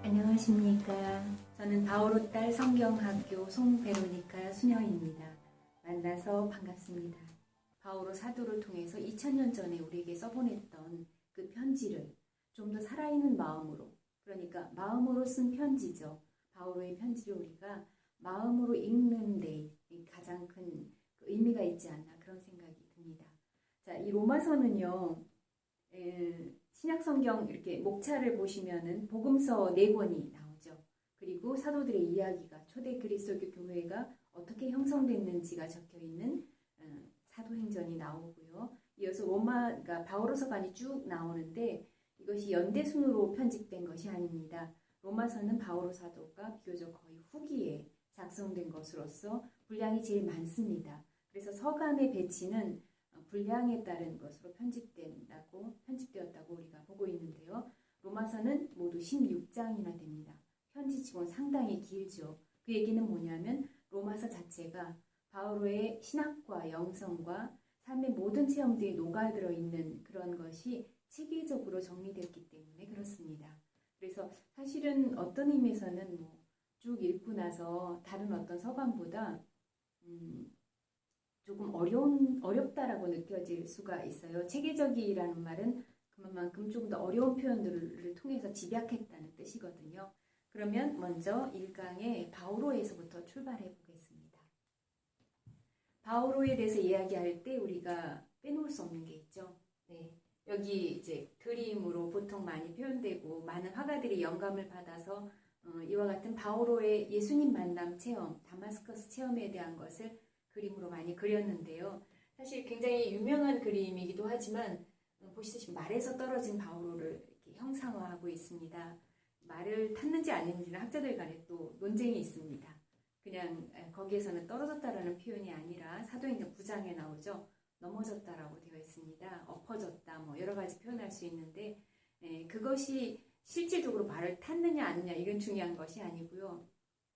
안녕하십니까. 저는 바오로 딸 성경학교 송베로니카 수녀입니다. 만나서 반갑습니다. 바오로 사도를 통해서 2000년 전에 우리에게 써보냈던 그 편지를 좀 더 살아있는 마음으로, 그러니까 마음으로 쓴 편지죠. 바오로의 편지를 우리가 마음으로 읽는 데 가장 큰 의미가 있지 않나 그런 생각이 듭니다. 자, 이 로마서는요. 신약성경 이렇게 목차를 보시면은 복음서 4권이 나오죠. 그리고 사도들의 이야기가 초대 그리스도교 교회가 어떻게 형성됐는지가 적혀있는 사도행전이 나오고요. 이어서 그러니까 바오로서관이 쭉 나오는데 이것이 연대순으로 편집된 것이 아닙니다. 로마서는 바오로 사도가 비교적 거의 후기에 작성된 것으로서 분량이 제일 많습니다. 그래서 서간의 배치는 분량에 따른 것으로 편집되었다고 우리가 보고 있는데요. 로마서는 모두 16장이나 됩니다. 편지치고는 상당히 길죠. 그 얘기는 뭐냐면 로마서 자체가 바오로의 신학과 영성과 삶의 모든 체험들이 녹아들어 있는 그런 것이 체계적으로 정리됐기 때문에 그렇습니다. 그래서 사실은 어떤 의미에서는 쭉 읽고 나서 다른 어떤 서간보다 조금 어렵다라고 느껴질 수가 있어요. 체계적이라는 말은 그만큼 조금 더 어려운 표현들을 통해서 집약했다는 뜻이거든요. 그러면 먼저 1강의 바오로에서부터 출발해 보겠습니다. 바오로에 대해서 이야기할 때 우리가 빼놓을 수 없는 게 있죠. 네. 여기 이제 그림으로 보통 많이 표현되고 많은 화가들이 영감을 받아서 이와 같은 바오로의 예수님 만남 체험, 다마스커스 체험에 대한 것을 그림으로 많이 그렸는데요. 사실 굉장히 유명한 그림이기도 하지만 보시듯이 말에서 떨어진 바오로를 이렇게 형상화하고 있습니다. 말을 탔는지 아닌지는 학자들 간에 또 논쟁이 있습니다. 그냥 거기에서는 떨어졌다라는 표현이 아니라 사도행전 9장에 나오죠. 넘어졌다라고 되어 있습니다. 엎어졌다 여러 가지 표현할 수 있는데 그것이 실질적으로 말을 탔느냐 아니냐 이건 중요한 것이 아니고요.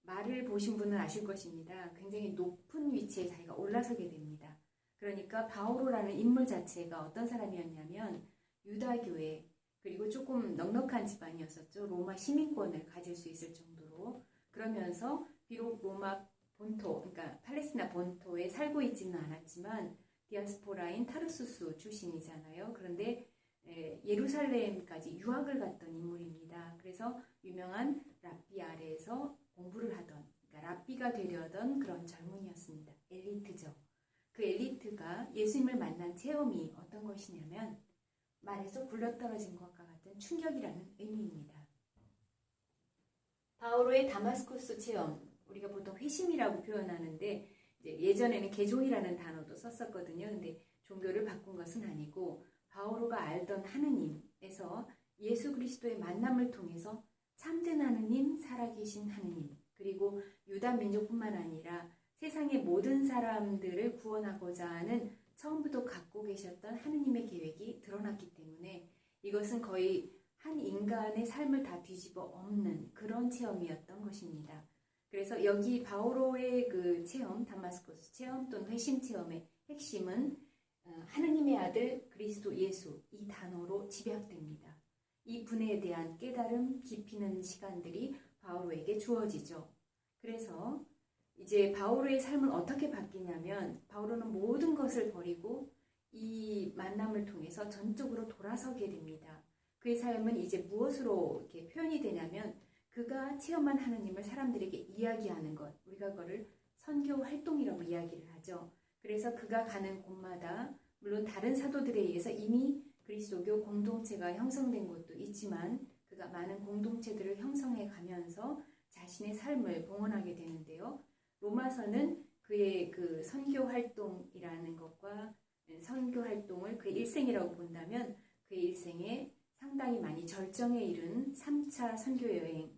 말을 보신 분은 아실 것입니다. 굉장히 높은 위치에 자기가 올라서게 됩니다. 그러니까 바오로라는 인물 자체가 어떤 사람이었냐면 유다교회 그리고 조금 넉넉한 집안이었었죠. 로마 시민권을 가질 수 있을 정도로. 그러면서 비록 로마 본토, 그러니까 팔레스티나 본토에 살고 있지는 않았지만 디아스포라인 타르수스 출신이잖아요. 그런데 예루살렘까지 유학을 갔던 인물입니다. 그래서 유명한 랍비 아래에서 공부를 하던, 그러니까 랍비가 되려던 그런 젊은이였습니다. 엘리트죠. 그 엘리트가 예수님을 만난 체험이 어떤 것이냐면 말에서 굴러떨어진 것과 같은 충격이라는 의미입니다. 바오로의 다마스쿠스 체험, 우리가 보통 회심이라고 표현하는데 예전에는 개종이라는 단어도 썼었거든요. 근데 종교를 바꾼 것은 아니고 바오로가 알던 하느님에서 예수 그리스도의 만남을 통해서 참된 하느님, 살아계신 하느님, 그리고 유다 민족뿐만 아니라 세상의 모든 사람들을 구원하고자 하는 처음부터 갖고 계셨던 하느님의 계획이 드러났기 때문에 이것은 거의 한 인간의 삶을 다 뒤집어 엎는 그런 체험이었던 것입니다. 그래서 여기 바오로의 그 체험, 다마스커스 체험 또는 회심 체험의 핵심은 하느님의 아들 그리스도 예수 이 단어로 집약됩니다. 이 분에 대한 깨달음 깊이는 시간들이 바오로에게 주어지죠. 그래서 이제 바오로의 삶은 어떻게 바뀌냐면 바오로는 모든 것을 버리고 이 만남을 통해서 전적으로 돌아서게 됩니다. 그의 삶은 이제 무엇으로 이렇게 표현이 되냐면 그가 체험한 하느님을 사람들에게 이야기하는 것, 우리가 그거를 선교 활동이라고 이야기를 하죠. 그래서 그가 가는 곳마다 물론 다른 사도들에 의해서 이미 그리스도교 공동체가 형성된 곳도 있지만 그가 많은 공동체들을 형성해 가면서 자신의 삶을 봉헌하게 되는데요. 로마서는 그의 그 선교 활동이라는 것과 선교 활동을 그의 일생이라고 본다면 그의 일생에 상당히 많이 절정에 이른 3차 선교 여행,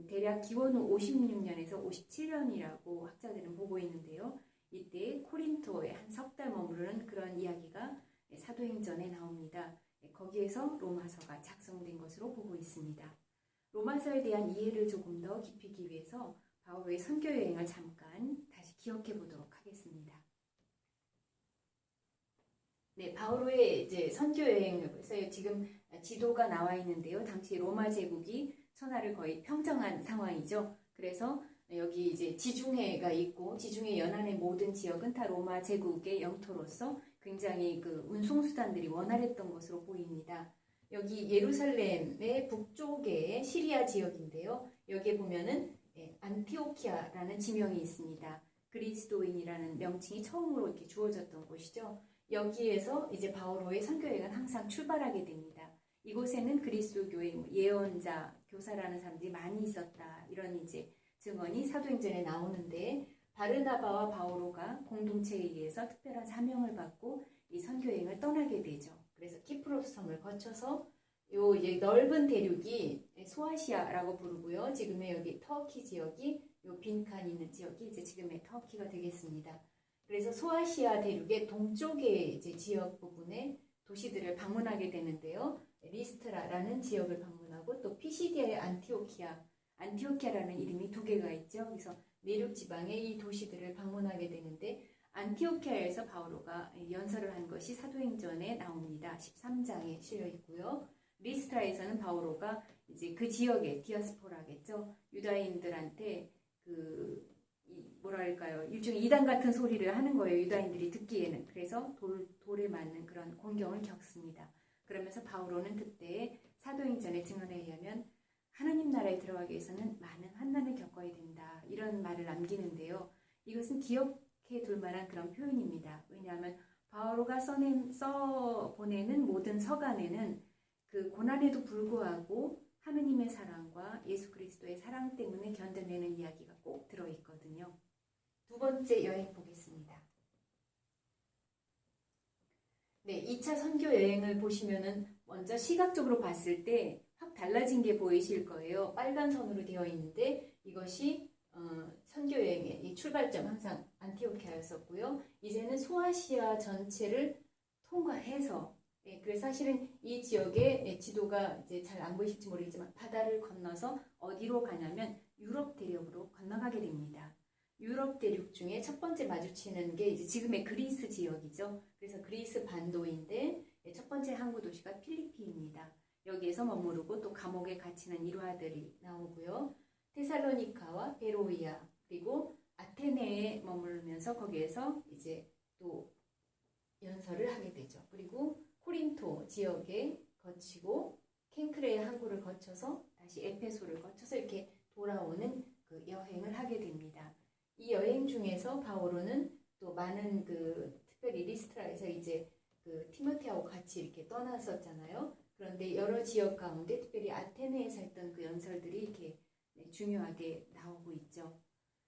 대략 기원 후 56년에서 57년이라고 학자들은 보고 있는데요. 이때 코린토에 한 석 달 머무르는 그런 이야기가 사도행전에 나옵니다. 거기에서 로마서가 작성된 것으로 보고 있습니다. 로마서에 대한 이해를 조금 더 깊이기 위해서 바오로의 선교 여행을 잠깐 다시 기억해 보도록 하겠습니다. 네, 바오로의 이제 선교 여행을 해서 지금 지도가 나와 있는데요. 당시 로마 제국이 천하를 거의 평정한 상황이죠. 그래서 여기 이제 지중해가 있고 지중해 연안의 모든 지역은 다 로마 제국의 영토로서 굉장히 그 운송수단들이 원활했던 것으로 보입니다. 여기 예루살렘의 북쪽에 시리아 지역인데요. 여기에 보면은 안티오키아라는 지명이 있습니다. 그리스도인이라는 명칭이 처음으로 이렇게 주어졌던 곳이죠. 여기에서 이제 바오로의 선교여행은 항상 출발하게 됩니다. 이곳에는 그리스도교의 예언자, 교사라는 사람들이 많이 있었다. 이런 이제 증언이 사도행전에 나오는데 바르나바와 바오로가 공동체에 의해서 특별한 사명을 받고 이 선교여행을 떠나게 되죠. 그래서 키프로스 섬을 거쳐서 요 이제 넓은 대륙이 소아시아라고 부르고요. 지금의 여기 터키 지역이 요 빈칸 있는 지역이 이제 지금의 터키가 되겠습니다. 그래서 소아시아 대륙의 동쪽에 이제 지역 부분에 도시들을 방문하게 되는데요. 리스트라라는 지역을 방문하고 또 피시디아의 안티오키아라는 이름이 두 개가 있죠. 그래서 내륙 지방의 이 도시들을 방문하게 되는데 안티오키아에서 바오로가 연설을 한 것이 사도행전에 나옵니다. 13장에 실려 있고요. 리스트라에서는 바오로가 이제 그 지역의 디아스포라겠죠. 유다인들한테 뭐랄까요, 일종의 이단 같은 소리를 하는 거예요. 유다인들이 듣기에는. 그래서 돌에 맞는 그런 공경을 겪습니다. 그러면서 바오로는 그때 사도행전의 증언에 의하면 하나님 나라에 들어가기 위해서는 많은 환난을 겪어야 된다. 이런 말을 남기는데요. 이것은 기억해 둘 만한 그런 표현입니다. 왜냐하면 바오로가 써보내는 모든 서간에는 그 고난에도 불구하고 하느님의 사랑과 예수 그리스도의 사랑 때문에 견뎌내는 이야기가 꼭 들어있거든요. 두 번째 여행 보겠습니다. 네, 2차 선교 여행을 보시면은 먼저 시각적으로 봤을 때 확 달라진 게 보이실 거예요. 빨간 선으로 되어 있는데 이것이 선교 여행의 이 출발점 항상 안티오키아였었고요. 이제는 소아시아 전체를 통과해서 그래서 사실은 이 지역의 지도가 이제 잘 안 보이실지 모르겠지만 바다를 건너서 어디로 가냐면 유럽 대륙으로 건너가게 됩니다. 유럽 대륙 중에 첫 번째 마주치는 게 이제 지금의 그리스 지역이죠. 그래서 그리스 반도인데 첫 번째 항구 도시가 필리피입니다. 여기에서 머무르고 또 감옥에 갇히는 일화들이 나오고요. 테살로니카와 베로이아 그리고 아테네에 머무르면서 거기에서 이제 또 연설을 하게 되죠. 그리고 코린토 지역에 거치고 켄크레의 항구를 거쳐서 다시 에페소를 거쳐서 이렇게 돌아오는 그 여행을 하게 됩니다. 이 여행 중에서 바오로는 또 많은 특별히 리스트라에서 이제 티모테하고 같이 이렇게 떠났었잖아요. 그런데 여러 지역 가운데 특별히 아테네에서 했던 그 연설들이 이렇게 중요하게 나오고 있죠.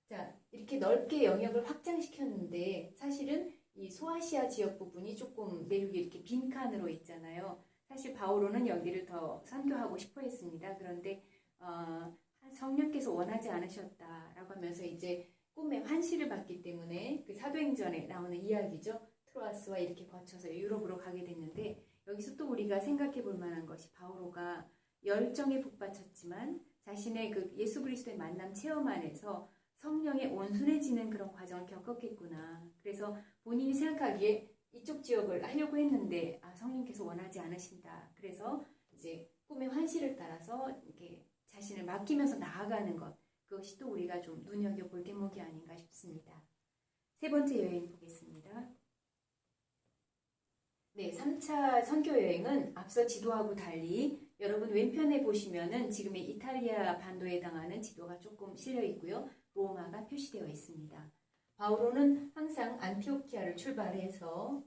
자, 이렇게 넓게 영역을 확장시켰는데 사실은 이 소아시아 지역 부분이 조금 내륙이 이렇게 빈칸으로 있잖아요. 사실 바오로는 여기를 더 선교하고 싶어 했습니다. 그런데 성령께서 원하지 않으셨다라고 하면서 이제 꿈에 환시를 받기 때문에 그 사도행전에 나오는 이야기죠. 트로아스와 이렇게 거쳐서 유럽으로 가게 됐는데 여기서 또 우리가 생각해 볼 만한 것이 바오로가 열정에 북받쳤지만 자신의 그 예수 그리스도의 만남 체험 안에서 성령에 온순해지는 그런 과정을 겪었겠구나. 그래서 본인이 생각하기에 이쪽 지역을 하려고 했는데 성령께서 원하지 않으신다. 그래서 이제 꿈의 환시를 따라서 이렇게 자신을 맡기면서 나아가는 것. 그것이 또 우리가 좀 눈여겨볼 대목이 아닌가 싶습니다. 세 번째 여행 보겠습니다. 네, 3차 선교 여행은 앞서 지도하고 달리 여러분 왼편에 보시면은 지금의 이탈리아 반도에 해당하는 지도가 조금 실려 있고요. 로마가 표시되어 있습니다. 바오로는 항상 안티오키아를 출발해서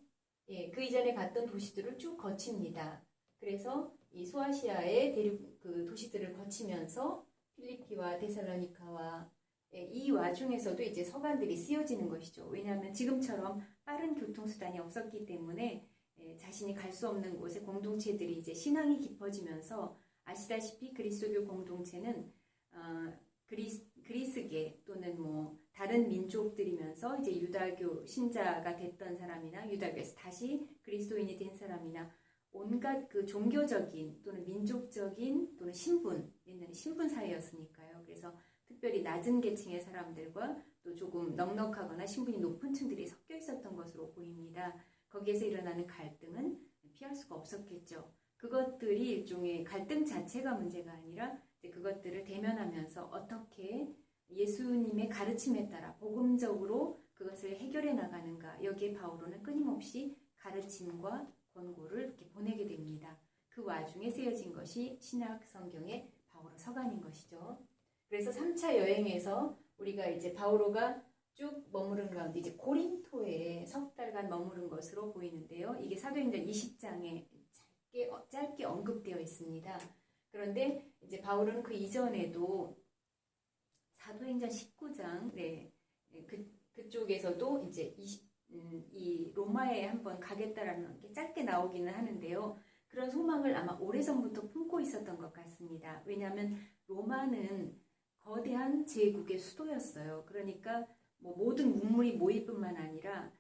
그 이전에 갔던 도시들을 쭉 거칩니다. 그래서 이 소아시아의 대륙 그 도시들을 거치면서 필리피와 데살로니카와 이 와중에서도 이제 서간들이 쓰여지는 것이죠. 왜냐하면 지금처럼 빠른 교통수단이 없었기 때문에 자신이 갈 수 없는 곳에 공동체들이 이제 신앙이 깊어지면서 아시다시피 그리스도교 공동체는 그리스계 또는 뭐 다른 민족들이면서 이제 유다교 신자가 됐던 사람이나 유다교에서 다시 그리스도인이 된 사람이나 온갖 그 종교적인 또는 민족적인 또는 신분, 옛날에 신분 사회였으니까요. 그래서 특별히 낮은 계층의 사람들과 또 조금 넉넉하거나 신분이 높은 층들이 섞여 있었던 것으로 보입니다. 거기에서 일어나는 갈등은 피할 수가 없었겠죠. 그것들이 일종의 갈등 자체가 문제가 아니라 그것들을 대면하면서 어떻게 예수님의 가르침에 따라 복음적으로 그것을 해결해 나가는가, 여기에 바오로는 끊임없이 가르침과 권고를 이렇게 보내게 됩니다. 그 와중에 쓰여진 것이 신약 성경의 바오로 서간인 것이죠. 그래서 3차 여행에서 우리가 이제 바오로가 쭉 머무른 가운데 이제 고린토에 석 달간 머무른 것으로 보이는데요. 이게 사도행전 20장에 짧게 언급되어 있습니다. 그런데 이제 바울은 그 이전에도 사도행전 19장, 그쪽에서도 이제 이 로마에 한번 가겠다라는 게 짧게 나오기는 하는데요. 그런 소망을 아마 오래전부터 품고 있었던 것 같습니다. 왜냐하면 로마는 거대한 제국의 수도였어요. 그러니까 뭐 모든 문물이 모일 뿐만 아니라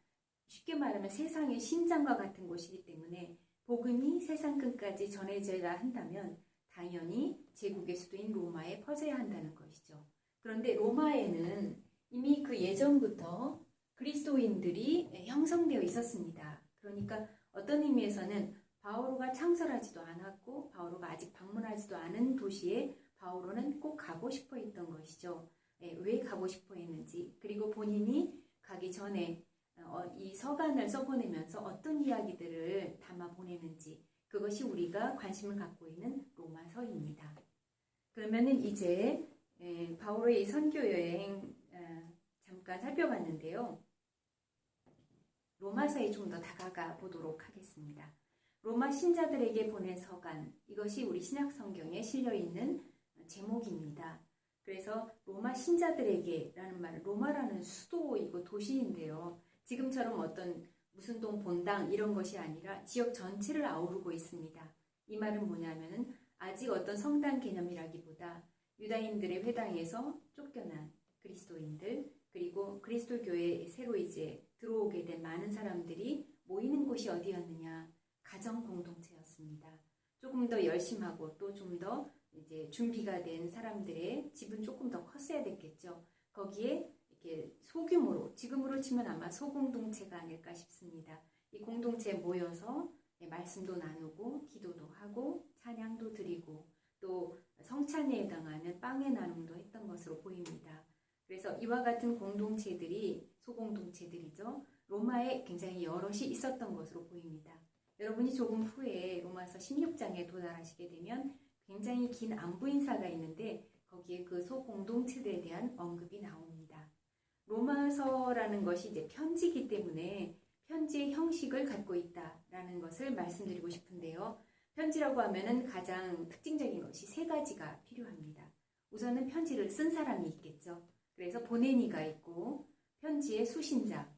쉽게 말하면 세상의 심장과 같은 곳이기 때문에 복음이 세상 끝까지 전해져야 한다면 당연히 제국의 수도인 로마에 퍼져야 한다는 것이죠. 그런데 로마에는 이미 그 예전부터 그리스도인들이 형성되어 있었습니다. 그러니까 어떤 의미에서는 바오로가 창설하지도 않았고 바오로가 아직 방문하지도 않은 도시에 바오로는 꼭 가고 싶어 했던 것이죠. 왜 가고 싶어 했는지, 그리고 본인이 가기 전에 이 서간을 써보내면서 어떤 이야기들을 담아 보내는지, 그것이 우리가 관심을 갖고 있는 로마서입니다. 그러면은 이제 바오로의 선교 여행 잠깐 살펴봤는데요. 로마서에 좀 더 다가가 보도록 하겠습니다. 로마 신자들에게 보낸 서간, 이것이 우리 신약 성경에 실려 있는 제목입니다. 그래서 로마 신자들에게라는 말, 로마라는 수도이고 도시인데요. 지금처럼 어떤 무슨 동 본당 이런 것이 아니라 지역 전체를 아우르고 있습니다. 이 말은 뭐냐면은 아직 어떤 성당 개념이라기보다 유다인들의 회당에서 쫓겨난 그리스도인들, 그리고 그리스도 교회에 새로 이제 들어오게 된 많은 사람들이 모이는 곳이 어디였느냐? 가정 공동체였습니다. 조금 더 열심하고 또 좀 더 이제 준비가 된 사람들의 집은 조금 더 컸어야 됐겠죠. 거기에 이렇게 소규모로, 지금으로 치면 아마 소공동체가 아닐까 싶습니다. 이 공동체에 모여서 말씀도 나누고 기도도 하고 찬양도 드리고 또 성찬례에 해당하는 빵의 나눔도 했던 것으로 보입니다. 그래서 이와 같은 공동체들이, 소공동체들이죠, 로마에 굉장히 여럿이 있었던 것으로 보입니다. 여러분이 조금 후에 로마서 16장에 도달하시게 되면 굉장히 긴 안부 인사가 있는데 거기에 그 소공동체들에 대한 언급이 나옵니다. 로마서라는 것이 이제 편지이기 때문에 편지의 형식을 갖고 있다라는 것을 말씀드리고 싶은데요. 편지라고 하면은 가장 특징적인 것이 세 가지가 필요합니다. 우선은 편지를 쓴 사람이 있겠죠. 그래서 보내니가 있고, 편지의 수신자,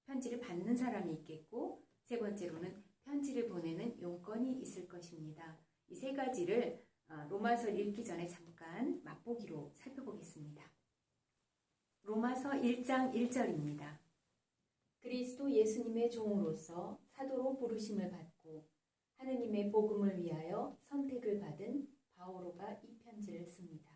편지를 받는 사람이 있겠고, 세 번째로는 편지를 보내는 용건이 있을 것입니다. 이 세 가지를 로마서를 읽기 전에 잠깐 맛보기로 살펴보겠습니다. 로마서 1장 1절입니다. 그리스도 예수님의 종으로서 사도로 부르심을 받고 하느님의 복음을 위하여 선택을 받은 바오로가 이 편지를 씁니다.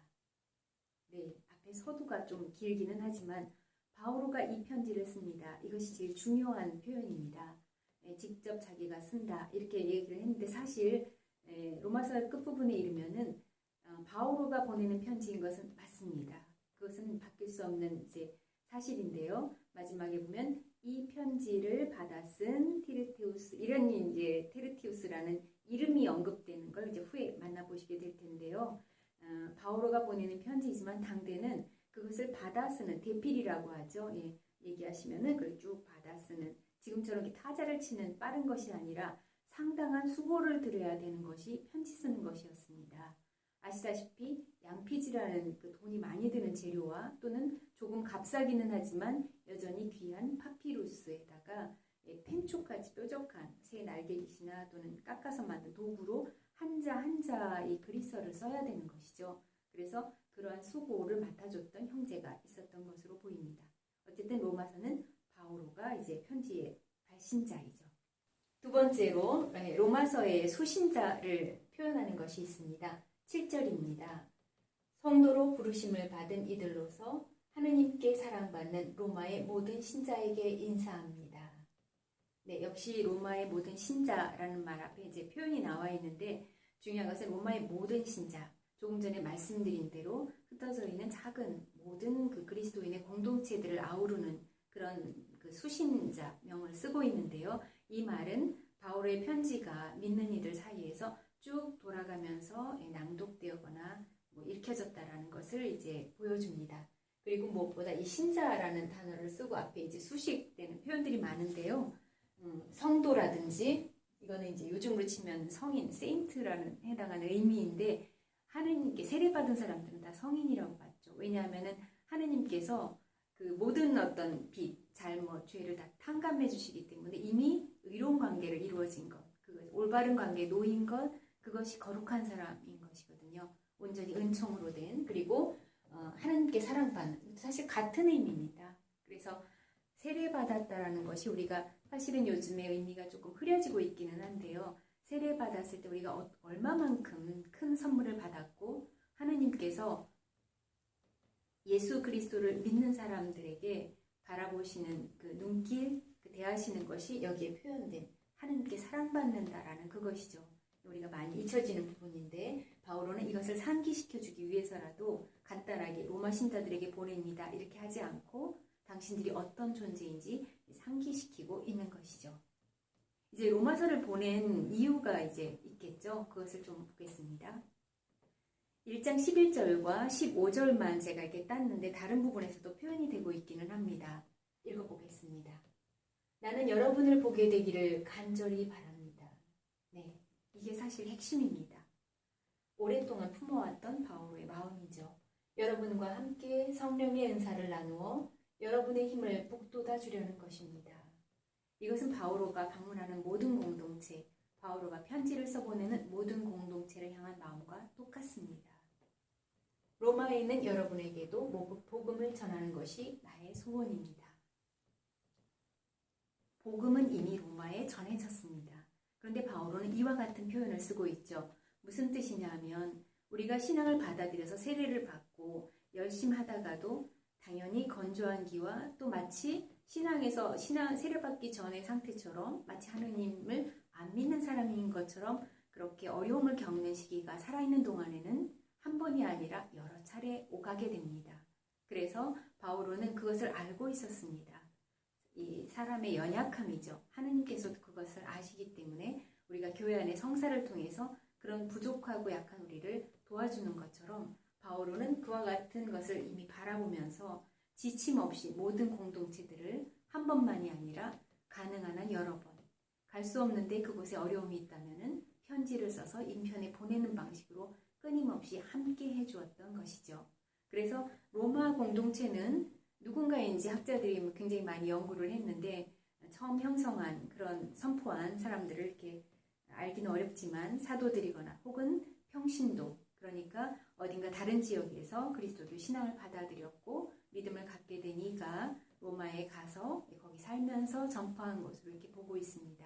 네, 앞에 서두가 좀 길기는 하지만 바오로가 이 편지를 씁니다. 이것이 제일 중요한 표현입니다. 직접 자기가 쓴다 이렇게 얘기를 했는데 사실 로마서 끝부분에 이르면은 바오로가 보내는 편지인 것은 맞습니다. 그것은 바뀔 수 없는 이제 사실인데요. 마지막에 보면 이 편지를 받아 쓴 티르테우스, 이런 이제 테르티우스라는 이름이 언급되는 걸 이제 후에 만나보시게 될 텐데요. 바오로가 보내는 편지이지만 당대는 그것을 받아 쓰는 대필이라고 하죠. 얘기하시면은 그걸 쭉 받아 쓰는, 지금처럼 이렇게 타자를 치는 빠른 것이 아니라 상당한 수고를 들여야 되는 것이 편지 쓰는 것이었습니다. 아시다시피 양피지라는 그 돈이 많이 드는 재료와 또는 조금 값싸기는 하지만 여전히 귀한 파피루스에다가 펜촉같이 뾰족한 새 날개깃이나 또는 깎아서 만든 도구로 한자 한자의 글이서를 써야 되는 것이죠. 그래서 그러한 수고를 맡아줬던 형제가 있었던 것으로 보입니다. 어쨌든 로마서는 바오로가 이제 편지의 발신자이죠. 두 번째로 로마서의 수신자를 표현하는 것이 있습니다. 7절입니다. 성도로 부르심을 받은 이들로서 하느님께 사랑받는 로마의 모든 신자에게 인사합니다. 네, 역시 로마의 모든 신자라는 말 앞에 이제 표현이 나와 있는데 중요한 것은 로마의 모든 신자, 조금 전에 말씀드린 대로 흩어져 있는 작은 모든 그 그리스도인의 공동체들을 아우르는 그런 그 수신자명을 쓰고 있는데요. 이 말은 바울의 편지가 믿는 이들 사이에서 쭉 돌아가면서 낭독되거나 읽혀졌다라는 것을 이제 보여줍니다. 그리고 무엇보다 이 신자라는 단어를 쓰고 앞에 이제 수식되는 표현들이 많은데요. 성도라든지 이거는 이제 요즘으로 치면 성인, 세인트라는 해당하는 의미인데 하느님께 세례받은 사람들은 다 성인이라고 봤죠. 왜냐하면은 하느님께서 그 모든 어떤 빚, 잘못, 죄를 다 탕감해 주시기 때문에 이미 의로운 관계를 이루어진 것, 그 올바른 관계에 놓인 것, 그것이 거룩한 사람인 것이거든요. 온전히 은총으로 된, 그리고 하나님께 사랑받는, 사실 같은 의미입니다. 그래서 세례받았다라는 것이 우리가 사실은 요즘에 의미가 조금 흐려지고 있기는 한데요. 세례받았을 때 우리가 얼마만큼 큰 선물을 받았고 하느님께서 예수 그리스도를 믿는 사람들에게 바라보시는 그 눈길, 그 대하시는 것이 여기에 표현된 하느님께 사랑받는다라는 그것이죠. 우리가 많이 잊혀지는 부분인데 바울은 이것을 상기시켜주기 위해서라도 간단하게 로마 신자들에게 보냅니다. 이렇게 하지 않고 당신들이 어떤 존재인지 상기시키고 있는 것이죠. 이제 로마서를 보낸 이유가 이제 있겠죠. 그것을 좀 보겠습니다. 1장 11절과 15절만 제가 이렇게 땄는데 다른 부분에서도 표현이 되고 있기는 합니다. 읽어보겠습니다. 나는 여러분을 보게 되기를 간절히 바랍니다. 네, 이게 사실 핵심입니다. 오랫동안 품어왔던 바울의 마음이죠. 여러분과 함께 성령의 은사를 나누어 여러분의 힘을 북돋아 주려는 것입니다. 이것은 바오로가 방문하는 모든 공동체, 바오로가 편지를 써보내는 모든 공동체를 향한 마음과 똑같습니다. 로마에 있는 여러분에게도 복음을 전하는 것이 나의 소원입니다. 복음은 이미 로마에 전해졌습니다. 그런데 바오로는 이와 같은 표현을 쓰고 있죠. 무슨 뜻이냐 하면 우리가 신앙을 받아들여서 세례를 받고 열심히 하다가도 당연히 건조한 기와 또 마치 신앙에서 세례받기 전의 상태처럼 마치 하느님을 안 믿는 사람인 것처럼 그렇게 어려움을 겪는 시기가 살아있는 동안에는 한 번이 아니라 여러 차례 오가게 됩니다. 그래서 바오로는 그것을 알고 있었습니다. 이 사람의 연약함이죠. 하느님께서도 그것을 아시기 때문에 우리가 교회 안의 성사를 통해서 그런 부족하고 약한 우리를 도와주는 것처럼 바오로는 그와 같은 것을 이미 바라보면서 지침 없이 모든 공동체들을 한 번만이 아니라 가능한 한 여러 번, 갈 수 없는데 그곳에 어려움이 있다면 편지를 써서 인편에 보내는 방식으로 끊임없이 함께 해주었던 것이죠. 그래서 로마 공동체는 누군가인지 학자들이 굉장히 많이 연구를 했는데 처음 형성한 그런 선포한 사람들을 이렇게 알기는 어렵지만 사도들이거나 혹은 평신도, 그러니까 어딘가 다른 지역에서 그리스도교 신앙을 받아들였고 믿음을 갖게 된 이가 로마에 가서 거기 살면서 전파한 것으로 이렇게 보고 있습니다.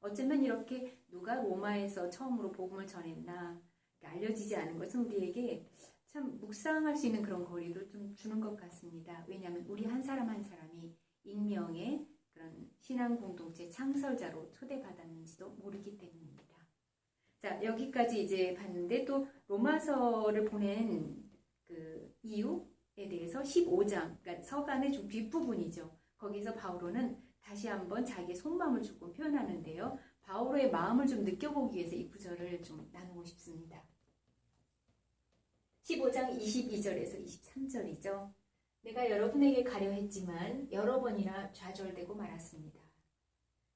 어쩌면 이렇게 누가 로마에서 처음으로 복음을 전했나 알려지지 않은 것은 우리에게 참 묵상할 수 있는 그런 거리를 좀 주는 것 같습니다. 왜냐하면 우리 한 사람 한 사람이 익명의 그런 신앙 공동체 창설자로 초대받았는지도 모르기 때문입니다. 자, 여기까지 이제 봤는데 또 로마서를 보낸 그 이유에 대해서 15장, 그러니까 서간의 좀 뒷부분이죠. 거기서 바오로는 다시 한번 자기의 속마음을 조금 표현하는데요. 바오로의 마음을 좀 느껴보기 위해서 이 구절을 좀 나누고 싶습니다. 15장 22절에서 23절이죠. 내가 여러분에게 가려 했지만 여러 번이나 좌절되고 말았습니다.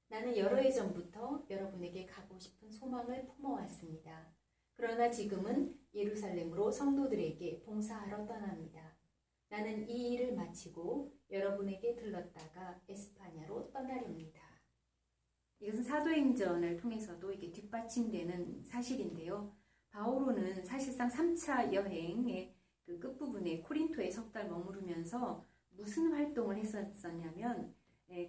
나는 여러 해 전부터 여러분에게 가고 싶은 소망을 품어왔습니다. 그러나 지금은 예루살렘으로 성도들에게 봉사하러 떠납니다. 나는 이 일을 마치고 여러분에게 들렀다가 에스파냐로 떠나렵니다. 이것은 사도행전을 통해서도 이게 뒷받침되는 사실인데요. 바오로는 사실상 3차 여행의 그 끝부분에 코린토에 석 달 머무르면서 무슨 활동을 했었냐면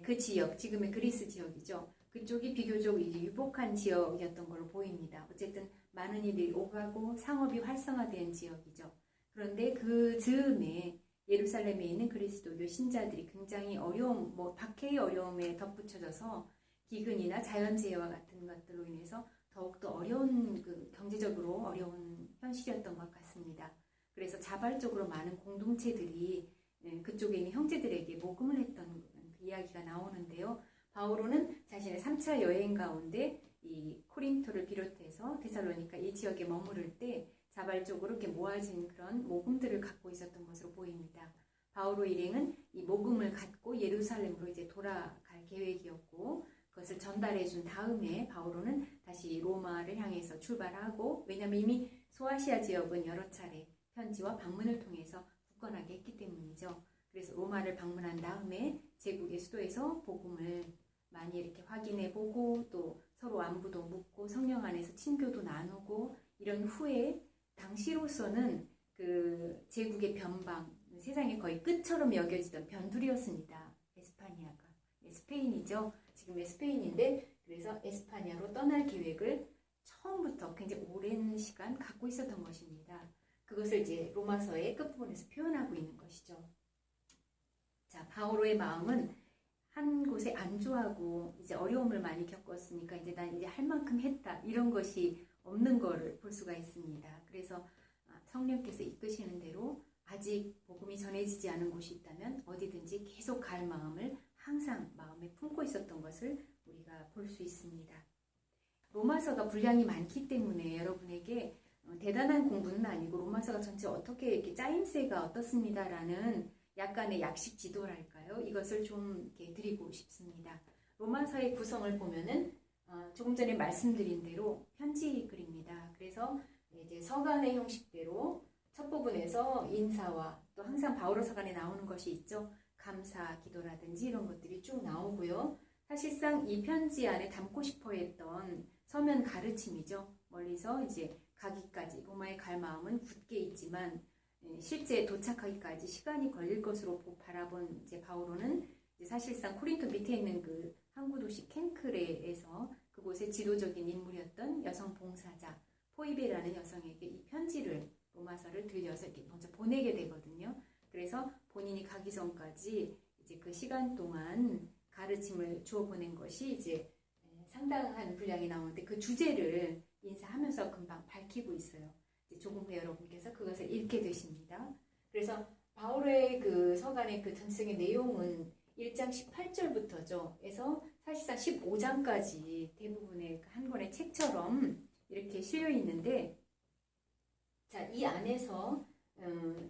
그 지역, 지금의 그리스 지역이죠. 그쪽이 비교적 이제 유복한 지역이었던 걸로 보입니다. 어쨌든 많은 이들이 오가고 상업이 활성화된 지역이죠. 그런데 그 즈음에 예루살렘에 있는 그리스도교 신자들이 굉장히 어려움, 박해의 어려움에 덧붙여져서 기근이나 자연재해와 같은 것들로 인해서 더욱더 어려운 경제적으로 어려운 현실이었던 것 같습니다. 그래서 자발적으로 많은 공동체들이 그쪽에 있는 형제들에게 모금을 했던 그 이야기가 나오는데요. 바오로는 자신의 3차 여행 가운데 이 코린토를 비롯해서 데살로니가 이 지역에 머무를 때 자발적으로 이렇게 모아진 그런 모금들을 갖고 있었던 것으로 보입니다. 바오로 일행은 이 모금을 갖고 예루살렘으로 이제 돌아갈 계획이었고 그것을 전달해 준 다음에 바오로는 다시 로마를 향해서 출발하고 왜냐하면 이미 소아시아 지역은 여러 차례 편지와 방문을 통해서 굳건하게 했기 때문이죠. 그래서 로마를 방문한 다음에 제국의 수도에서 복음을 많이 이렇게 확인해 보고 또 서로 안부도 묻고 성령 안에서 친교도 나누고 이런 후에 당시로서는 그 제국의 변방, 세상의 거의 끝처럼 여겨지던 변두리였습니다. 에스파니아가. 스페인이죠. 지금의 스페인인데 그래서 에스파니아로 떠날 계획을 처음부터 굉장히 오랜 시간 갖고 있었던 것입니다. 그것을 이제 로마서의 끝부분에서 표현하고 있는 것이죠. 자, 바오로의 마음은 한 곳에 안주하고 이제 어려움을 많이 겪었으니까 이제 난 이제 할 만큼 했다 이런 것이 없는 거를 볼 수가 있습니다. 그래서 성령께서 이끄시는 대로 아직 복음이 전해지지 않은 곳이 있다면 어디든지 계속 갈 마음을 항상 마음에 품고 있었던 것을 우리가 볼 수 있습니다. 로마서가 분량이 많기 때문에 여러분에게 대단한 공부는 아니고 로마서가 전체 어떻게 이렇게 짜임새가 어떻습니다라는 약간의 약식 지도랄까요? 이것을 좀 이렇게 드리고 싶습니다. 로마서의 구성을 보면은 조금 전에 말씀드린 대로 편지 글입니다. 그래서 이제 서간의 형식대로 첫 부분에서 인사와 또 항상 바오로 서간에 나오는 것이 있죠. 감사 기도라든지 이런 것들이 쭉 나오고요. 사실상 이 편지 안에 담고 싶어 했던 서면 가르침이죠. 멀리서 이제 가기까지 로마에 갈 마음은 굳게 있지만 실제 도착하기까지 시간이 걸릴 것으로 바라본 이제 바오로는 이제 사실상 코린토 밑에 있는 그 항구 도시 켄크레에서 그곳의 지도적인 인물이었던 여성 봉사자 포이베라는 여성에게 이 편지를 로마서를 들려서 이렇게 먼저 보내게 되거든요. 그래서 본인이 가기 전까지 이제 그 시간 동안 가르침을 주어 보낸 것이 이제 상당한 분량이 나오는데 그 주제를 인사하면서 금방 밝히고 있어요. 이제 조금 후 여러분께서 그것을 읽게 되십니다. 그래서 바오로의 그 서간의 그 전체적인 내용은 1장 18절부터죠. 에서 사실상 15장까지 대부분의 한 권의 책처럼 이렇게 실려 있는데, 자, 이 안에서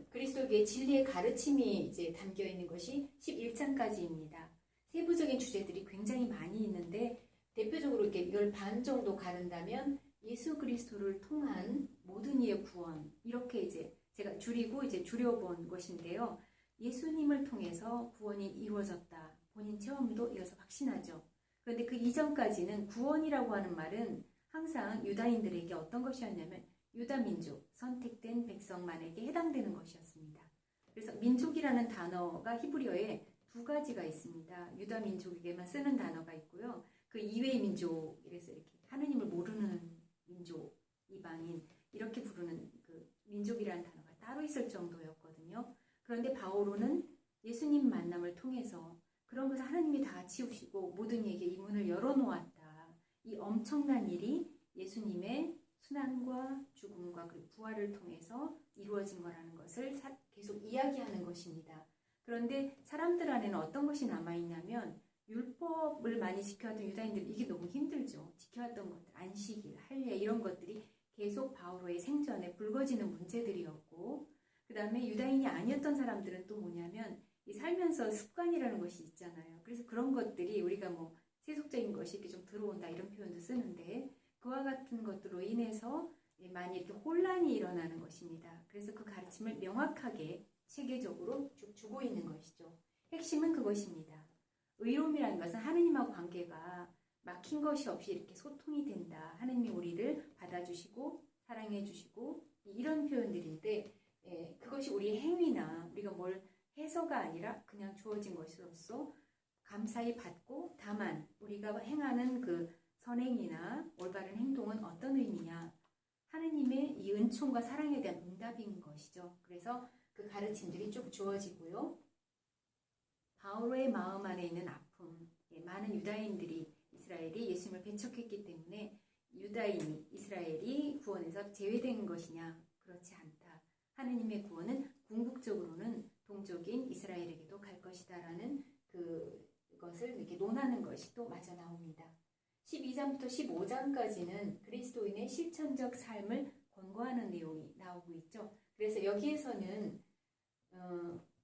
그리스도의 진리의 가르침이 이제 담겨 있는 것이 11장까지입니다. 세부적인 주제들이 굉장히 많이 있는데 대표적으로 이렇게 이걸 반 정도 가른다면 예수 그리스도를 통한 모든 이의 구원, 이렇게 이제 제가 줄이고 이제 줄여본 것인데요. 예수님을 통해서 구원이 이루어졌다. 본인 체험도 이어서 확신하죠. 그런데 그 이전까지는 구원이라고 하는 말은 항상 유다인들에게 어떤 것이었냐면 유다 민족, 선택된 백성만에게 해당되는 것이었습니다. 그래서 민족이라는 단어가 히브리어에 두 가지가 있습니다. 유다 민족에게만 쓰는 단어가 있고요. 그 이외의 민족, 이래서 이렇게 하느님을 모르는 민족, 이방인 이렇게 부르는 그 민족이라는 단어가 따로 있을 정도였거든요. 그런데 바오로는 예수님 만남을 통해서 그런 것을 하느님이 다 치우시고 모든 이에게 이 문을 열어놓았다. 이 엄청난 일이 예수님의 순환과 죽음과 그 부활을 통해서 이루어진 거라는 것을 계속 이야기하는 것입니다. 그런데 사람들 안에는 어떤 것이 남아있냐면 율법을 많이 지켜왔던 유다인들 이게 너무 힘들죠. 지켜왔던 것들, 안식일, 할례 이런 것들이 계속 바오로의 생전에 불거지는 문제들이었고 그 다음에 유다인이 아니었던 사람들은 또 뭐냐면 이 살면서 습관이라는 것이 있잖아요. 그래서 그런 것들이 우리가 뭐 세속적인 것이 이렇게 좀 들어온다 이런 표현도 쓰는데 그와 같은 것들로 인해서 많이 이렇게 혼란이 일어나는 것입니다. 그래서 그 가르침을 명확하게 체계적으로 쭉 주고 있는 것이죠. 핵심은 그것입니다. 의로움이라는 것은 하느님하고 관계가 막힌 것이 없이 이렇게 소통이 된다. 하느님이 우리를 받아주시고 사랑해 주시고 이런 표현들인데 그것이 우리의 행위나 우리가 뭘 해서가 아니라 그냥 주어진 것으로서 감사히 받고 다만 우리가 행하는 그 선행이나 올바른 행동은 어떤 의미냐. 하느님의 이 은총과 사랑에 대한 응답인 것이죠. 그래서 그 가르침들이 쭉 주어지고요. 바오로의 마음 안에 있는 아픔, 많은 유다인들이 이스라엘이 예수님을 배척했기 때문에 유다인이 이스라엘이 구원에서 제외된 것이냐? 그렇지 않다. 하느님의 구원은 궁극적으로는 동족인 이스라엘에게도 갈 것이다라는 그것을 이렇게 논하는 것이 또 마저 나옵니다. 12장부터 15장까지는 그리스도인의 실천적 삶을 권고하는 내용이 나오고 있죠. 그래서 여기에서는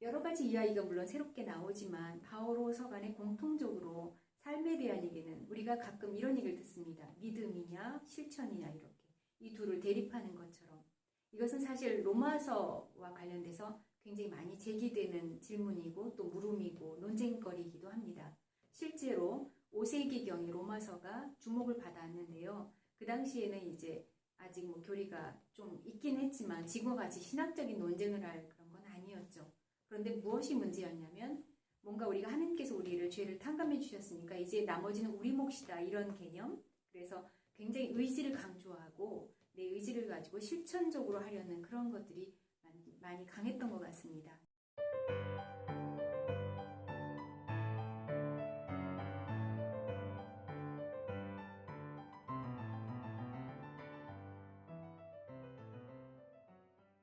여러 가지 이야기가 물론 새롭게 나오지만 바오로 간에 공통적으로 삶에 대한 얘기는 우리가 가끔 이런 얘기를 듣습니다. 믿음이냐 실천이냐 이렇게 이 둘을 대립하는 것처럼 이것은 사실 로마서와 관련돼서 굉장히 많이 제기되는 질문이고 또 물음이고 논쟁거리이기도 합니다. 실제로 5세기경에 로마서가 주목을 받았는데요. 그 당시에는 이제 아직 뭐 교리가 좀 있긴 했지만 지금과 같이 신학적인 논쟁을 할 그런 건 아니었죠. 그런데 무엇이 문제였냐면 뭔가 우리가 하나님께서 우리를 죄를 탕감해 주셨으니까 이제 나머지는 우리 몫이다 이런 개념. 그래서 굉장히 의지를 강조하고 내 의지를 가지고 실천적으로 하려는 그런 것들이 많이 강했던 것 같습니다.